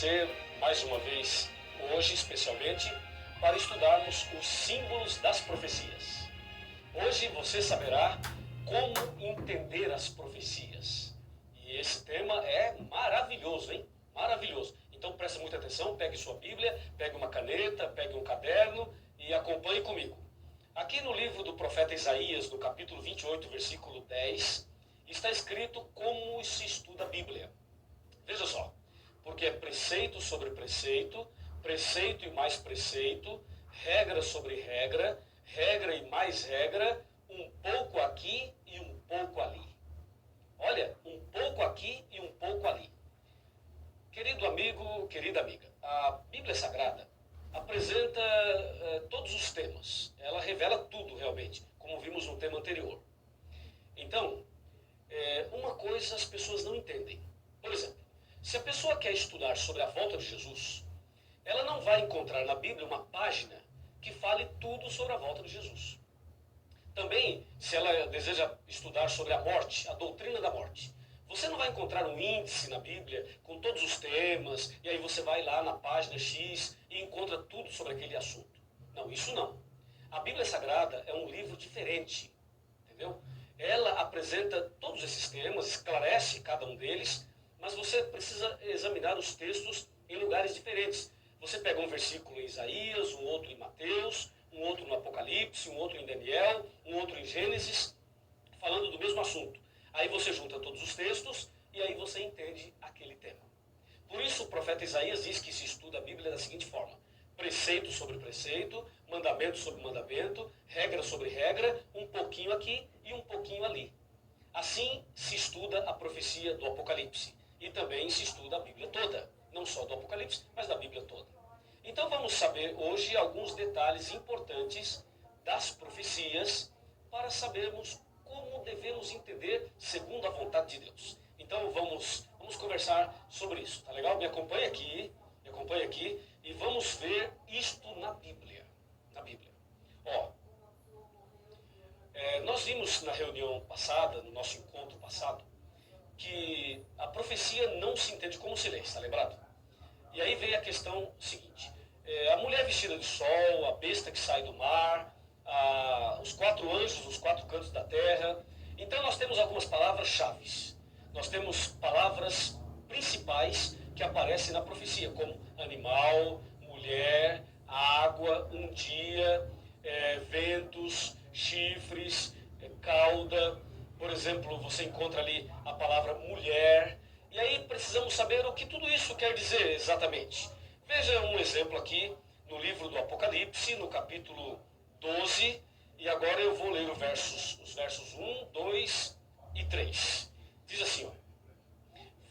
você mais uma vez, hoje especialmente, para estudarmos os símbolos das profecias. Hoje você saberá como entender as profecias. E esse tema é maravilhoso, hein? Maravilhoso. Então preste muita atenção, pegue sua Bíblia, pegue uma caneta, pegue um caderno e acompanhe comigo. Aqui no livro do profeta Isaías, no capítulo 28, versículo 10, está escrito como se estuda a Bíblia. Veja só, porque é preceito sobre preceito, preceito e mais preceito, regra sobre regra, regra e mais regra, um pouco aqui e um pouco ali. Olha, um pouco aqui e um pouco ali. Querido amigo, querida amiga, a Bíblia Sagrada apresenta todos os temas. Ela revela tudo realmente, como vimos no tema anterior. Então, uma coisa as pessoas não entendem. Por exemplo, se a pessoa quer estudar sobre a volta de Jesus, ela não vai encontrar na Bíblia uma página que fale tudo sobre a volta de Jesus. Também, se ela deseja estudar sobre a morte, a doutrina da morte, você não vai encontrar um índice na Bíblia com todos os temas, e aí você vai lá na página X e encontra tudo sobre aquele assunto. Não, isso não. A Bíblia Sagrada é um livro diferente, entendeu? Ela apresenta todos esses temas, esclarece cada um deles, mas você precisa examinar os textos em lugares diferentes. Você pega um versículo em Isaías, um outro em Mateus, um outro no Apocalipse, um outro em Daniel, um outro em Gênesis, falando do mesmo assunto. Aí você junta todos os textos e aí você entende aquele tema. Por isso o profeta Isaías diz que se estuda a Bíblia da seguinte forma: preceito sobre preceito, mandamento sobre mandamento, regra sobre regra, um pouquinho aqui e um pouquinho ali. Assim se estuda a profecia do Apocalipse. E também se estuda a Bíblia toda, não só do Apocalipse, mas da Bíblia toda. Então vamos saber hoje alguns detalhes importantes das profecias para sabermos como devemos entender segundo a vontade de Deus. Então vamos conversar sobre isso, tá legal? Me acompanha aqui e vamos ver isto na Bíblia. Na Bíblia. Ó, nós vimos na reunião passada, no nosso encontro passado, que a profecia não se entende como se lê, está lembrado? E aí vem a questão seguinte: a mulher vestida de sol, a besta que sai do mar, os 4 anjos nos 4 cantos da terra. Então nós temos algumas palavras-chave. Nós temos palavras principais que aparecem na profecia, como animal, mulher, água, um dia, ventos, chifres, cauda. Por exemplo, você encontra ali a palavra mulher. E aí precisamos saber o que tudo isso quer dizer exatamente. Veja um exemplo aqui no livro do Apocalipse, no capítulo 12. E agora eu vou ler os versos 1, 2 e 3. Diz assim, ó: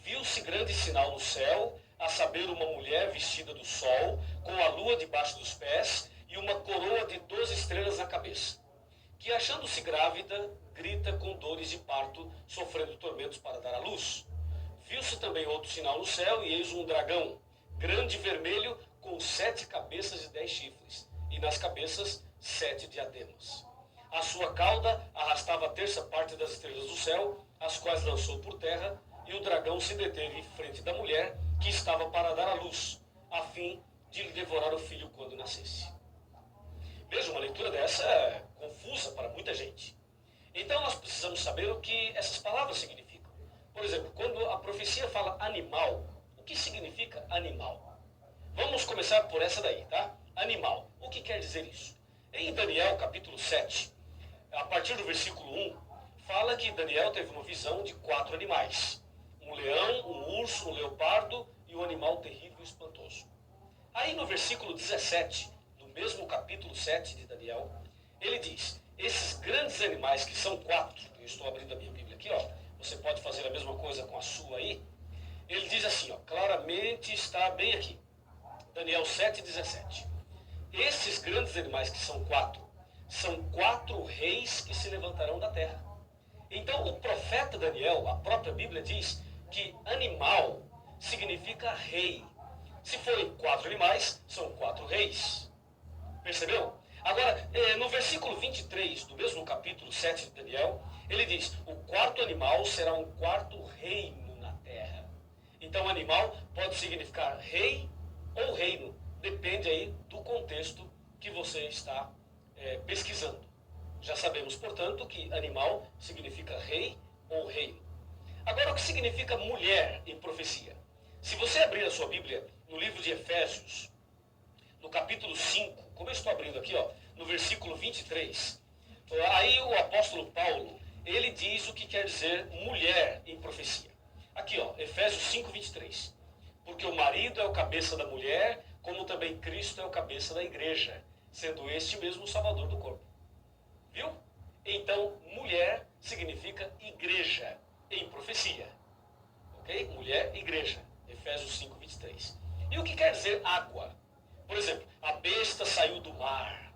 viu-se grande sinal no céu, a saber, uma mulher vestida do sol, com a lua debaixo dos pés e uma coroa de 12 estrelas na cabeça, que, achando-se grávida, grita com dores de parto, sofrendo tormentos para dar à luz. Viu-se também outro sinal no céu, e eis um dragão, grande e vermelho, com 7 cabeças e 10 chifres, e nas cabeças 7 diademas. A sua cauda arrastava a terça parte das estrelas do céu, as quais lançou por terra, e o dragão se deteve em frente da mulher, que estava para dar à luz, a fim de lhe devorar o filho quando nascesse. Veja, uma leitura dessa é confusa para muita gente. Então nós precisamos saber o que essas palavras significam. Por exemplo, quando a profecia fala animal, o que significa animal? Vamos começar por essa daí, tá? Animal. O que quer dizer isso? Em Daniel capítulo 7, a partir do versículo 1, fala que Daniel teve uma visão de 4 animais. Um leão, um urso, um leopardo e um animal terrível e espantoso. Aí no versículo 17, do mesmo capítulo 7 de Daniel, ele diz: esses grandes animais, que são 4, eu estou abrindo a minha Bíblia aqui, ó, você pode fazer a mesma coisa com a sua aí. Ele diz assim, ó, claramente está bem aqui, Daniel 7,17. Esses grandes animais, que são 4, são 4 reis que se levantarão da terra. Então o profeta Daniel, a própria Bíblia diz que animal significa rei. Se forem 4 animais, são 4 reis. Percebeu? Agora, no versículo 23 do mesmo capítulo 7 de Daniel, ele diz: o 4º animal será um 4º reino na terra. Então, animal pode significar rei ou reino. Depende aí do contexto que você está pesquisando. Já sabemos, portanto, que animal significa rei ou reino. Agora, o que significa mulher em profecia? Se você abrir a sua Bíblia no livro de Efésios, no capítulo 5, como eu estou abrindo aqui, no versículo 23, aí o apóstolo Paulo, ele diz o que quer dizer mulher em profecia. Aqui, Efésios 5, 23. Porque o marido é o cabeça da mulher, como também Cristo é o cabeça da igreja, sendo este mesmo o salvador do corpo. Viu? Então, mulher significa igreja em profecia. Ok? Mulher, igreja. Efésios 5, 23. E o que quer dizer água? Por exemplo, a besta saiu do mar.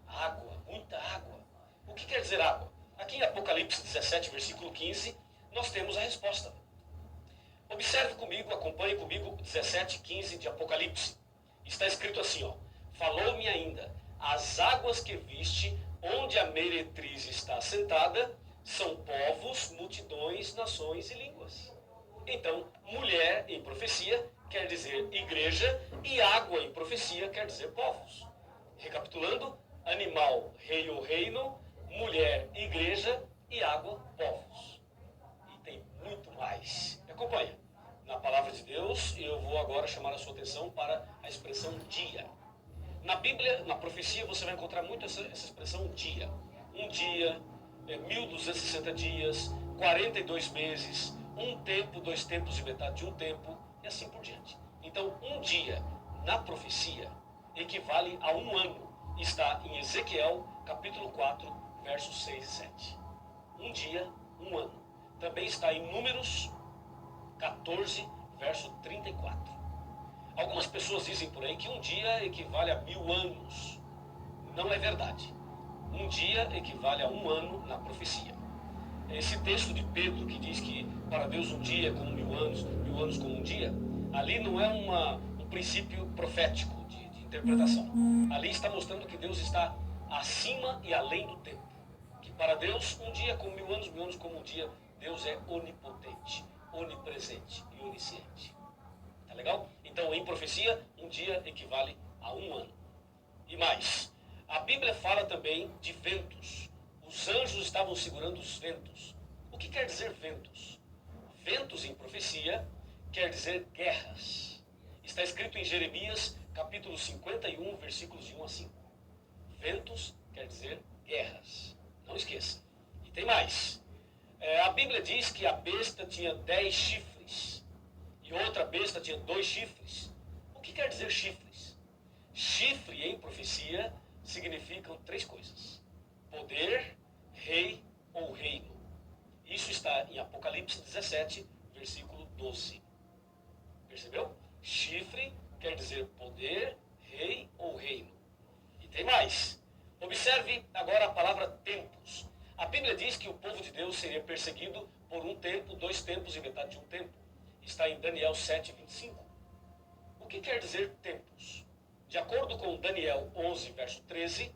Água, muita água. O que quer dizer água? Aqui em Apocalipse 17, versículo 15, nós temos a resposta. Observe comigo, acompanhe comigo 17, 15 de Apocalipse. Está escrito assim, falou-me ainda, as águas que viste, onde a meretriz está assentada, são povos, multidões, nações e línguas. Então, mulher em profecia quer dizer igreja e água em profecia quer dizer povos. Recapitulando, animal, rei ou reino, mulher, igreja e água, povos. E tem muito mais. Me acompanha. Na palavra de Deus, eu vou agora chamar a sua atenção para a expressão dia. Na Bíblia, na profecia, você vai encontrar muito essa expressão dia. Um dia, 1260 dias, 42 meses, um tempo, 2 tempos e metade de um tempo, e assim por diante. Então, um dia na profecia equivale a um ano. Está em Ezequiel, capítulo 4, versos 6 e 7. Um dia, um ano. Também está em Números 14, verso 34. Algumas pessoas dizem por aí que um dia equivale a 1000 anos. Não é verdade. Um dia equivale a um ano na profecia. Esse texto de Pedro que diz que para Deus um dia é como 1000 anos como um dia, ali não é um princípio profético de interpretação. Ali está mostrando que Deus está acima e além do tempo. Que para Deus um dia é como 1000 anos como um dia. Deus é onipotente, onipresente e onisciente. Tá legal? Então, em profecia, um dia equivale a um ano. E mais, a Bíblia fala também de ventos. Os anjos estavam segurando os ventos. O que quer dizer ventos? Ventos em profecia quer dizer guerras. Está escrito em Jeremias, capítulo 51, versículos de 1 a 5. Ventos quer dizer guerras. Não esqueça. E tem mais. A Bíblia diz que a besta tinha 10 chifres e outra besta tinha 2 chifres. O que quer dizer chifres? Chifre em profecia significam 3 coisas: poder, rei ou reino. Isso está em Apocalipse 17, versículo 12. Percebeu? Chifre quer dizer poder, rei ou reino. E tem mais. Observe agora a palavra tempos. A Bíblia diz que o povo de Deus seria perseguido por um tempo, 2 tempos e metade de um tempo. Está em Daniel 7, 25. O que quer dizer tempos? De acordo com Daniel 11, verso 13,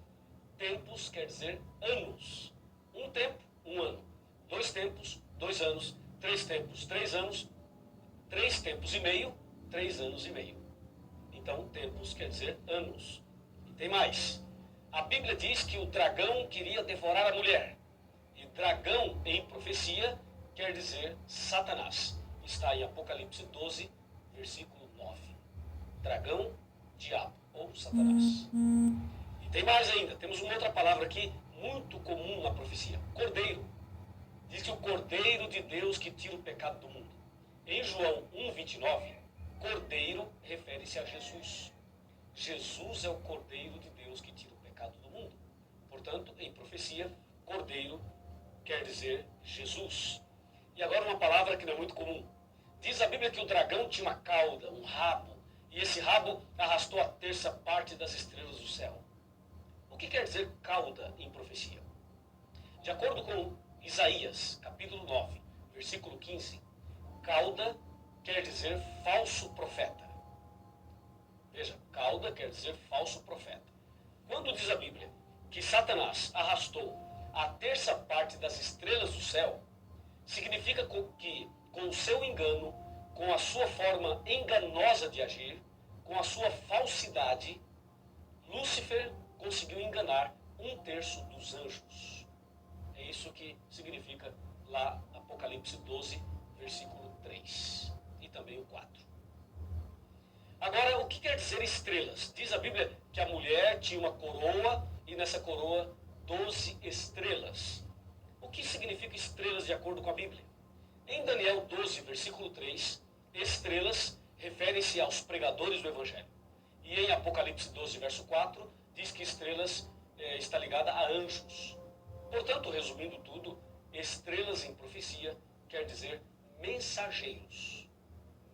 tempos quer dizer anos. Um tempo, um ano. 2 tempos, 2 anos. 3 tempos, 3 anos. 3 tempos e meio, 3 anos e meio. Então, tempos quer dizer anos. E tem mais. A Bíblia diz que o dragão queria devorar a mulher. E dragão em profecia quer dizer Satanás. Está em Apocalipse 12, versículo 9. Dragão, diabo ou Satanás. E tem mais ainda. Temos uma outra palavra aqui muito comum na profecia. Cordeiro. Diz que o Cordeiro de Deus que tira o pecado do mundo. Em João 1, 29, Cordeiro refere-se a Jesus. Jesus é o Cordeiro de Deus que tira o pecado do mundo. Portanto, em profecia, Cordeiro quer dizer Jesus. E agora uma palavra que não é muito comum. Diz a Bíblia que o dragão tinha uma cauda, um rabo, e esse rabo arrastou a terça parte das estrelas do céu. O que quer dizer cauda em profecia? De acordo com Isaías, capítulo 9, versículo 15, cauda quer dizer falso profeta. Veja, cauda quer dizer falso profeta. Quando diz a Bíblia que Satanás arrastou a terça parte das estrelas do céu, significa que, com o seu engano, com a sua forma enganosa de agir, com a sua falsidade, Lúcifer conseguiu enganar 1/3 dos anjos. É isso que significa lá Apocalipse 12, versículo 3 e também o 4. Agora, o que quer dizer estrelas? Diz a Bíblia que a mulher tinha uma coroa e nessa coroa 12 estrelas. O que significa estrelas de acordo com a Bíblia? Em Daniel 12, versículo 3, estrelas referem-se aos pregadores do Evangelho. E em Apocalipse 12, verso 4, diz que estrelas está ligada a anjos. Portanto, resumindo tudo, estrelas em profecia quer dizer mensageiros.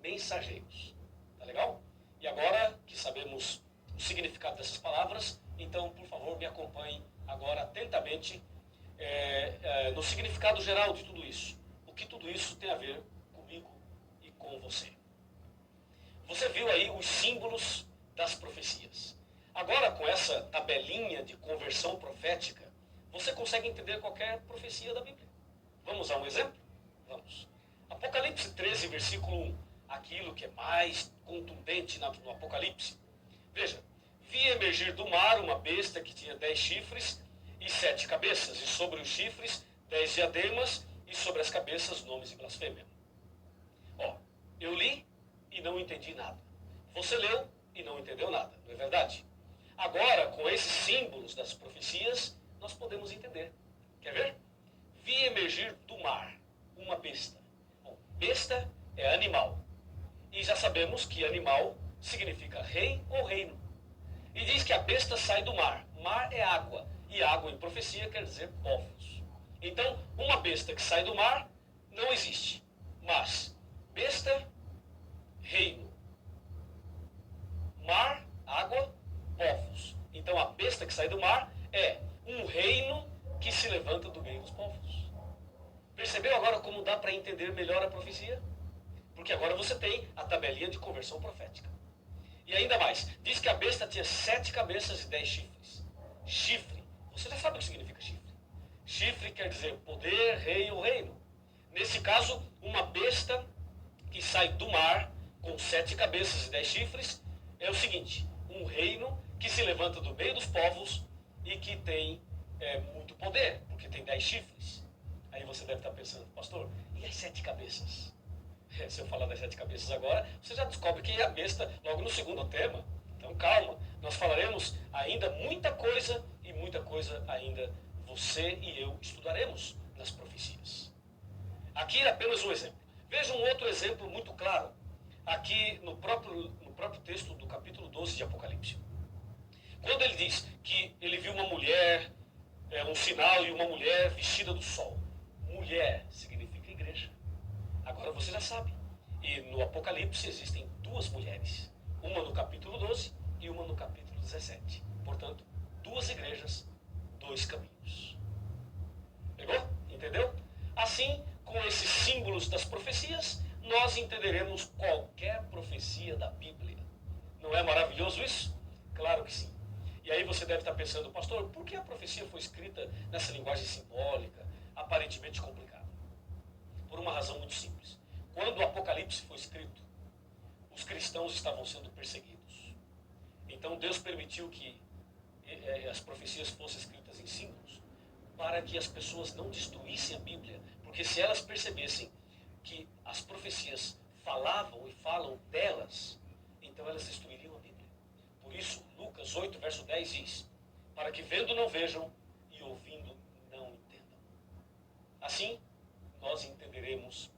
Mensageiros. Tá legal? E agora que sabemos o significado dessas palavras, então, por favor, me acompanhe agora atentamente no significado geral de tudo isso. O que tudo isso tem a ver comigo e com você. Você viu aí os símbolos das profecias. Agora, com essa tabelinha de conversão profética, você consegue entender qualquer profecia da Bíblia. Vamos a um exemplo? Vamos. Apocalipse 13, versículo 1. Aquilo que é mais contundente no Apocalipse. Veja, vi emergir do mar uma besta que tinha 10 chifres e 7 cabeças, e sobre os chifres 10 diademas, e sobre as cabeças nomes de blasfêmia. Ó, eu li e não entendi nada. Você leu e não entendeu nada, não é verdade? Agora, com esses símbolos das profecias, nós podemos entender. Quer ver? Vi emergir do mar uma besta. Bom, besta é animal. E já sabemos que animal significa rei ou reino. E diz que a besta sai do mar. Mar é água. E água em profecia quer dizer povos. Então, uma besta que sai do mar não existe. Mas, besta, reino. Mar, água, povos. Então, a besta que sai do mar é um reino que se levanta do meio dos povos. Percebeu agora como dá para entender melhor a profecia? Porque agora você tem a tabelinha de conversão profética. E ainda mais, diz que a besta tinha 7 cabeças e 10 chifres. Chifre, você já sabe o que significa chifre. Chifre quer dizer poder, rei ou reino. Nesse caso, uma besta que sai do mar com 7 cabeças e 10 chifres é o seguinte, um reino que se levanta do meio dos povos e que tem muito poder, porque tem 10 chifres. Aí você deve estar pensando, pastor, e as 7 cabeças? Se eu falar das 7 cabeças agora, você já descobre que é a besta logo no segundo tema. Então calma, nós falaremos ainda muita coisa e muita coisa ainda você e eu estudaremos nas profecias. Aqui é apenas um exemplo. Veja um outro exemplo muito claro, aqui no próprio texto do capítulo 12 de Apocalipse. Quando ele diz que ele viu uma mulher, um sinal e uma mulher vestida do sol. Mulher significa igreja. Agora você já sabe. E no Apocalipse existem 2 mulheres. Uma no capítulo 12 e uma no capítulo 17. Portanto, 2 igrejas, 2 caminhos. Pegou? Entendeu? Assim, com esses símbolos das profecias, nós entenderemos qualquer profecia da Bíblia. Não é maravilhoso isso? Claro que sim. E aí você deve estar pensando, pastor, por que a profecia foi escrita nessa linguagem simbólica, aparentemente complicada? Por uma razão muito simples. Quando o Apocalipse foi escrito, os cristãos estavam sendo perseguidos. Então Deus permitiu que as profecias fossem escritas em símbolos para que as pessoas não destruíssem a Bíblia. Porque se elas percebessem que as profecias falavam e falam delas, então elas destruiriam a Bíblia. Por isso, Lucas 8, verso 10 diz, para que vendo não vejam e ouvindo não entendam. Assim, nós entenderemos